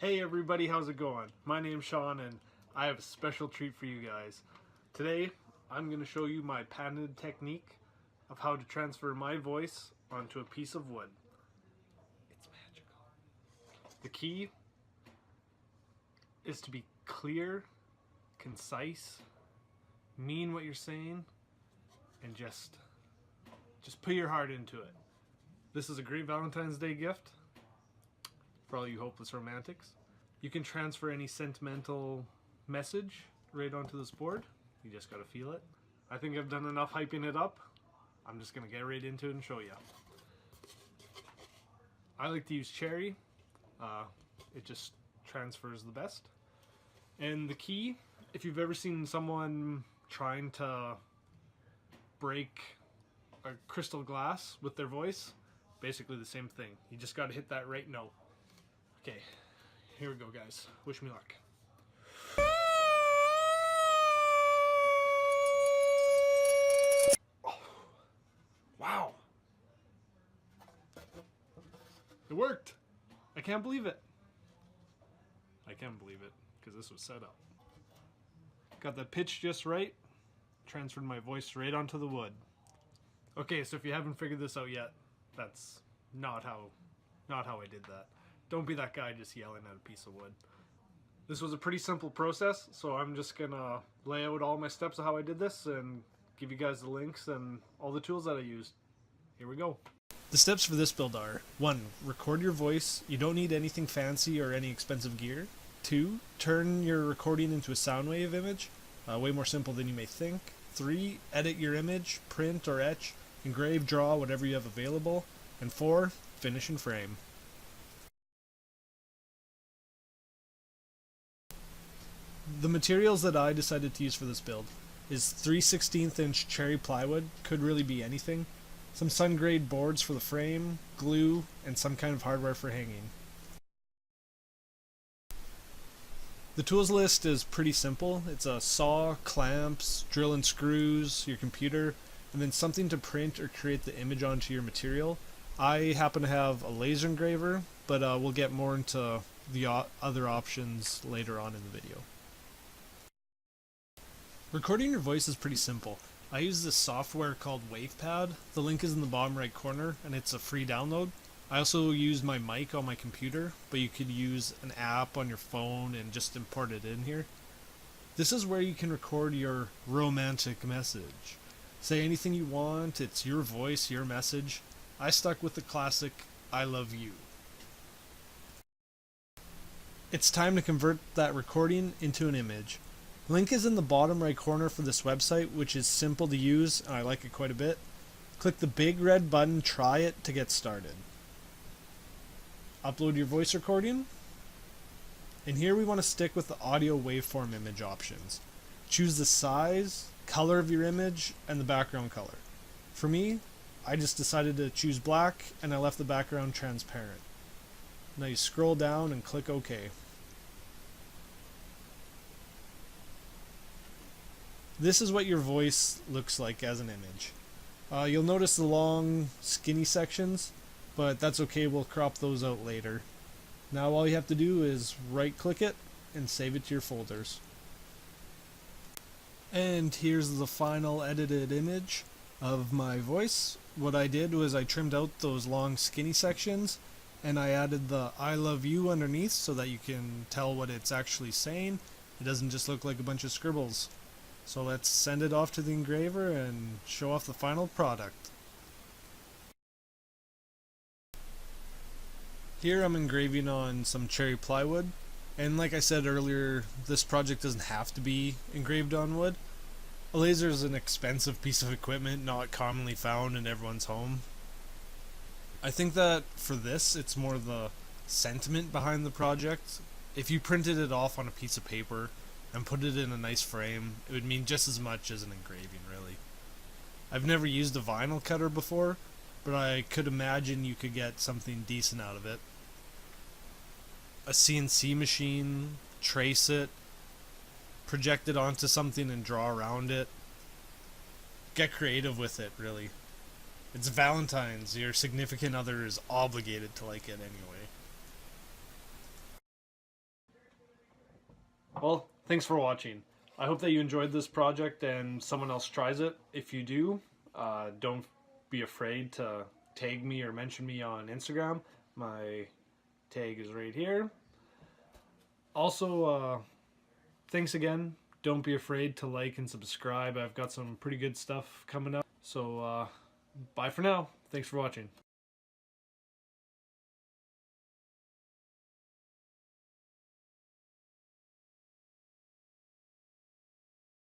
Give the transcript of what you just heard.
Hey everybody, how's it going? My name's Shawn and I have a special treat for you guys. Today, I'm going to show you my patented technique of how to transfer my voice onto a piece of wood. It's magical. The key is to be clear, concise, mean what you're saying, and just put your heart into it. This is a great Valentine's Day gift for all you hopeless romantics. You can transfer any sentimental message right onto this board. You just gotta feel it. I think I've done enough hyping it up. I'm just gonna get right into it and show you. I like to use cherry. It just transfers the best. And the key, if you've ever seen someone trying to break a crystal glass with their voice, basically the same thing. You just gotta hit that right note. Okay, here we go, guys. Wish me luck. Oh, wow. It worked. I can't believe it. I can't believe it, because this was set up. Got the pitch just right. Transferred my voice right onto the wood. Okay, so if you haven't figured this out yet, that's not how I did that. Don't be that guy just yelling at a piece of wood. This was a pretty simple process, so I'm just gonna lay out all my steps of how I did this and give you guys the links and all the tools that I used. Here we go. The steps for this build are: 1. Record your voice. You don't need anything fancy or any expensive gear. 2. Turn your recording into a sound wave image. Way more simple than you may think. 3. Edit your image, print or etch, engrave, draw, whatever you have available. And 4. Finish and frame. The materials that I decided to use for this build is 3/16" cherry plywood, could really be anything, some sun-grade boards for the frame, glue, and some kind of hardware for hanging. The tools list is pretty simple. It's a saw, clamps, drill and screws, your computer, and then something to print or create the image onto your material. I happen to have a laser engraver, but we'll get more into the other options later on in the video. Recording your voice is pretty simple. I use this software called WavePad. The link is in the bottom right corner and it's a free download. I also use my mic on my computer, but you could use an app on your phone and just import it in here. This is where you can record your romantic message. Say anything you want, it's your voice, your message. I stuck with the classic, I love you. It's time to convert that recording into an image. Link is in the bottom right corner for this website, which is simple to use and I like it quite a bit. Click the big red button, try it to get started. Upload your voice recording. And here we want to stick with the audio waveform image options. Choose the size, color of your image, and the background color. For me, I just decided to choose black and I left the background transparent. Now you scroll down and click OK. This is what your voice looks like as an image. You'll notice the long, skinny sections, but that's okay, we'll crop those out later. Now all you have to do is right-click it and save it to your folders. And here's the final edited image of my voice. What I did was I trimmed out those long, skinny sections, and I added the I love you underneath so that you can tell what it's actually saying. It doesn't just look like a bunch of scribbles. So let's send it off to the engraver and show off the final product. Here I'm engraving on some cherry plywood, and like I said earlier, this project doesn't have to be engraved on wood. A laser is an expensive piece of equipment not commonly found in everyone's home. I think that for this, it's more the sentiment behind the project. If you printed it off on a piece of paper and put it in a nice frame, it would mean just as much as an engraving, really. I've never used a vinyl cutter before, but I could imagine you could get something decent out of it. A CNC machine, trace it, project it onto something and draw around it. Get creative with it, really. It's Valentine's, your significant other is obligated to like it anyway. Well, thanks for watching. I hope that you enjoyed this project and someone else tries it. If you do, don't be afraid to tag me or mention me on Instagram. My tag is right here. Also, thanks again. Don't be afraid to like and subscribe. I've got some pretty good stuff coming up. So, bye for now. Thanks for watching.